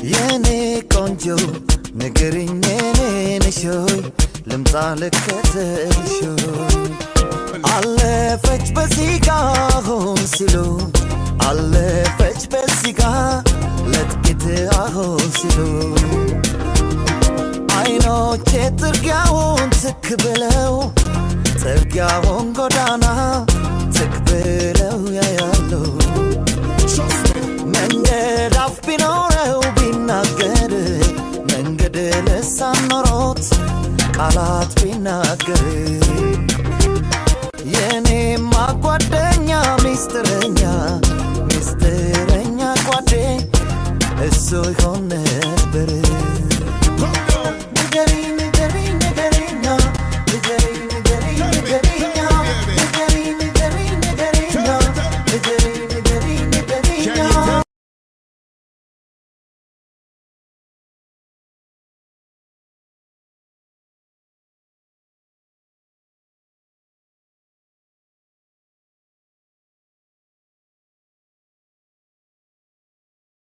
የኔ ቆንጆ ንገሪኝ የኔ ነሾይ ልምጣ ልከተልሾይ አለፈች በዚጋ ሆን ሲሉ አለፈች በዚጋ ለጥቂት አሆን ሲሉ አይኖቼ ጥርጊያውን ትክ ብለው ጥርጊያውን ጎዳና ትክ ብለው ያያለው መንገድ አፍ ቢኖረው ቢናገር መንገድ ልሳን ኖሮት ቃላት ቢናገር የኔማ ጓደኛ ሚስጥረኛ ሚስጥረኛ ጓዴ እሱ ይሆን ነበር